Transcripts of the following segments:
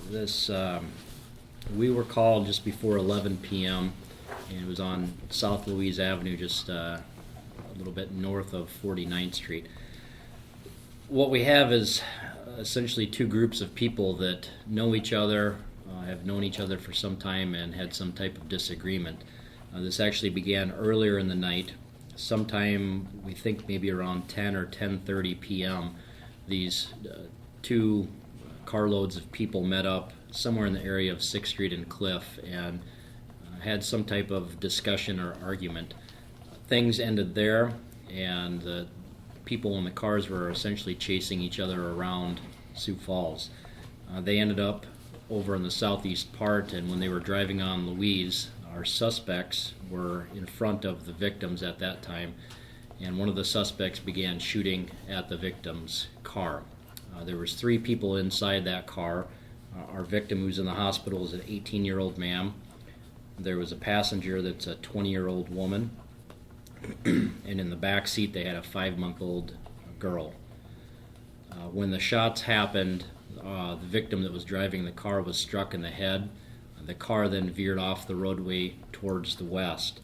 This we were called just before 11 p.m. and it was on South Louise Avenue, just a little bit north of 49th Street. What we have is essentially two groups of people that know each other, have known each other for some time, and had some type of disagreement. This actually began earlier in the night. Sometime, we think maybe around 10 or 10:30 p.m., these two carloads of people met up somewhere in the area of 6th Street and Cliff and had some type of discussion or argument. Things ended there, and the people in the cars were essentially chasing each other around Sioux Falls. They ended up over in the southeast part, and when they were driving on Louise, our suspects were in front of the victims at that time, and one of the suspects began shooting at the victim's car. There was 3 people inside that car. Our victim, who's in the hospital, is an 18-year-old man. There was a passenger that's a 20-year-old woman, and in the back seat they had a 5-month-old girl. When the shots happened, the victim that was driving the car was struck in the head. The car then veered off the roadway towards the west.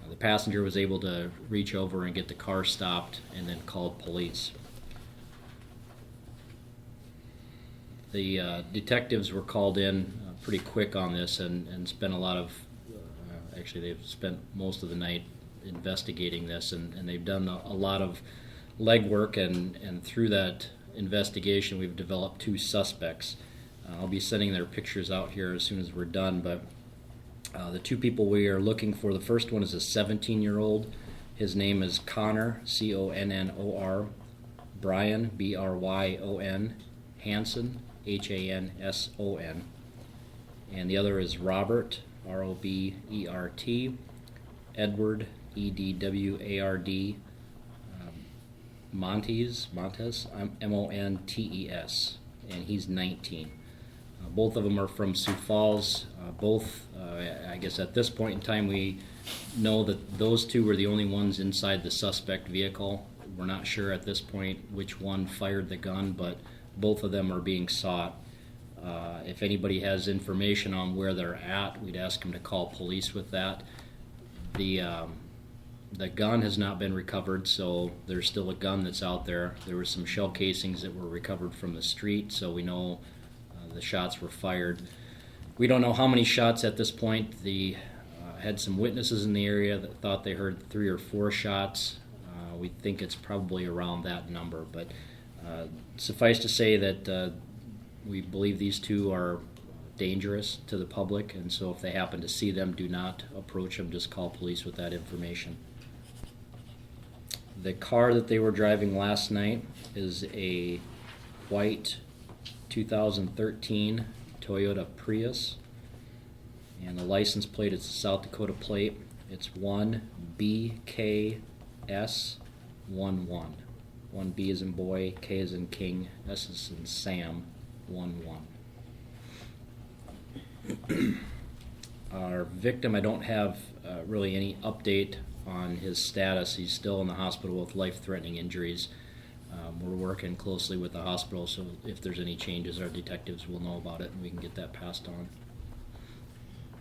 The passenger was able to reach over and get the car stopped and then called police. The detectives were called in pretty quick on this and spent a lot of, actually they've spent most of the night investigating this, and they've done a lot of legwork, and through that investigation we've developed 2 suspects. I'll be sending their pictures out here as soon as we're done, but the 2 people we are looking for, the first one is a 17-year-old. His name is Connor, C-O-N-N-O-R, Brian, B-R-Y-O-N, Hanson, H-A-N-S-O-N, and the other is Robert, R-O-B-E-R-T, Edward, E-D-W-A-R-D, Montes, M-O-N-T-E-S, and he's 19. Both of them are from Sioux Falls. I guess at this point in time we know that those 2 were the only ones inside the suspect vehicle. We're not sure at this point which one fired the gun, but both of them are being sought. If anybody has information on where they're at, we'd ask them to call police with that. The gun has not been recovered, so there's still a gun that's out there. There were some shell casings that were recovered from the street, so we know the shots were fired. We don't know how many shots at this point. They had some witnesses in the area that thought they heard 3 or 4 shots. We think it's probably around that number, but suffice to say that we believe these 2 are dangerous to the public, and so if they happen to see them, do not approach them, just call police with that information. The car that they were driving last night is a white 2013 Toyota Prius, and the license plate is a South Dakota plate. It's 1BKS11. 1B as in boy, K as in king, S as in Sam, 11. Our victim, I don't have really any update on his status. He's still in the hospital with life-threatening injuries. We're working closely with the hospital, so if there's any changes, our detectives will know about it and we can get that passed on.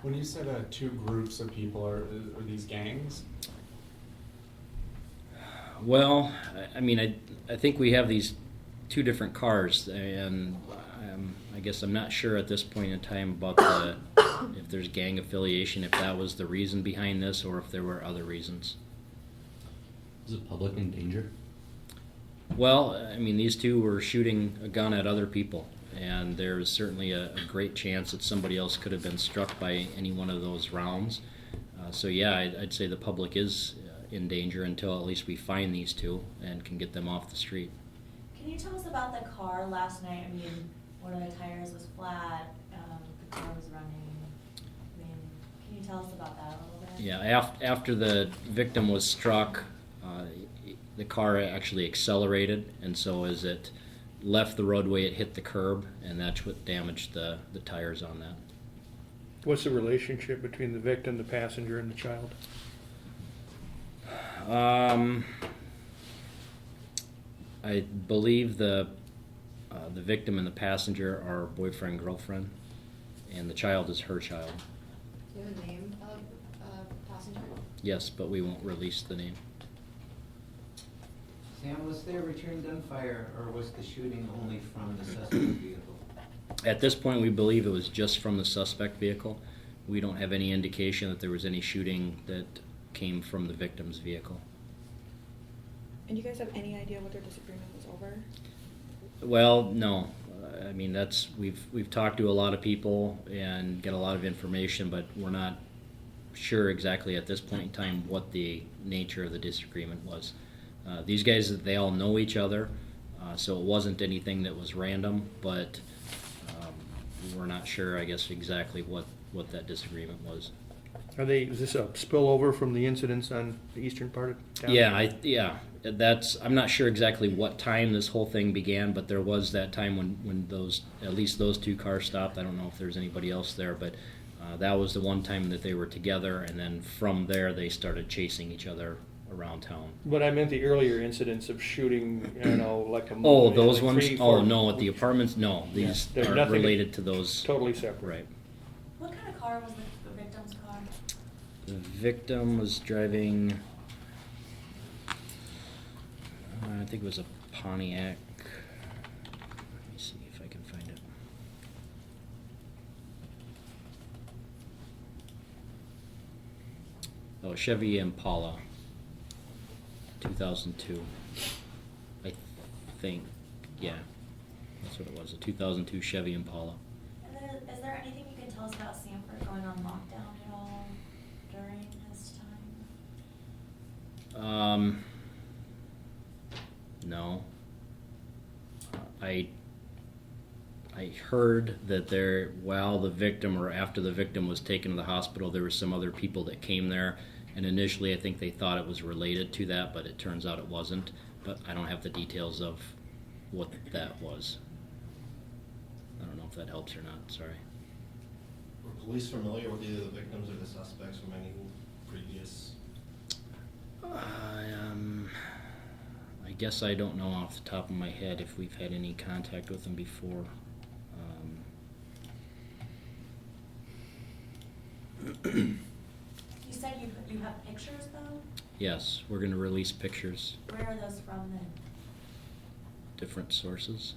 When you said 2 groups of people, are these gangs? Well, I mean, I think we have these 2 different cars, and I guess I'm not sure at this point in time about if there's gang affiliation, if that was the reason behind this, or if there were other reasons. Is the public in danger? Well, I mean, these 2 were shooting a gun at other people, and there's certainly a great chance that somebody else could have been struck by any one of those rounds. So yeah, I'd say the public is in danger until at least we find these 2 and can get them off the street. Can you tell us about the car last night? I mean, one of the tires was flat, the car was running. I mean, can you tell us about that a little bit? Yeah, after the victim was struck, the car actually accelerated, and so as it left the roadway, it hit the curb, and that's what damaged the tires on that. What's the relationship between the victim, the passenger, and the child? I believe the The victim and the passenger are boyfriend, girlfriend, and the child is her child. Do you have a name of passenger? Yes, but we won't release the name. Sam, was there return gunfire, or was the shooting only from the suspect vehicle? At this point, we believe it was just from the suspect vehicle. We don't have any indication that there was any shooting that came from the victim's vehicle. And you guys have any idea what their disagreement was over? Well, no. I mean, we've talked to a lot of people and get a lot of information, but we're not sure exactly at this point in time what the nature of the disagreement was. These guys, they all know each other, so it wasn't anything that was random, but we're not sure, I guess, exactly what that disagreement was. Is this a spillover from the incidents on the eastern part of town? Yeah, I'm not sure exactly what time this whole thing began, but there was that time when at least those two cars stopped. I don't know if there's anybody else there, but that was the one time that they were together, and then from there they started chasing each other around town. But I meant the earlier incidents of shooting, like a... Oh, those like ones? 3, Oh, 4 no, at the apartments, no. These There's aren't nothing- related to those. Totally separate. Right. What kind of car was the victim's car? The victim was driving, I think it was a Pontiac. Let me see if I can find it. Oh, Chevy Impala, 2002. I think, yeah, that's what it was, a 2002 Chevy Impala. And then, is there anything you can tell us about Sanford going on lockdown at all during this time? No. I heard that while the victim or after the victim was taken to the hospital, there were some other people that came there, and initially I think they thought it was related to that, but it turns out it wasn't. But I don't have the details of what that was. I don't know if that helps or not, sorry. Were police familiar with either the victims or the suspects from any previous? I guess I don't know off the top of my head if we've had any contact with them before. You said you have pictures though? Yes, we're going to release pictures, Where are those from then? different sources.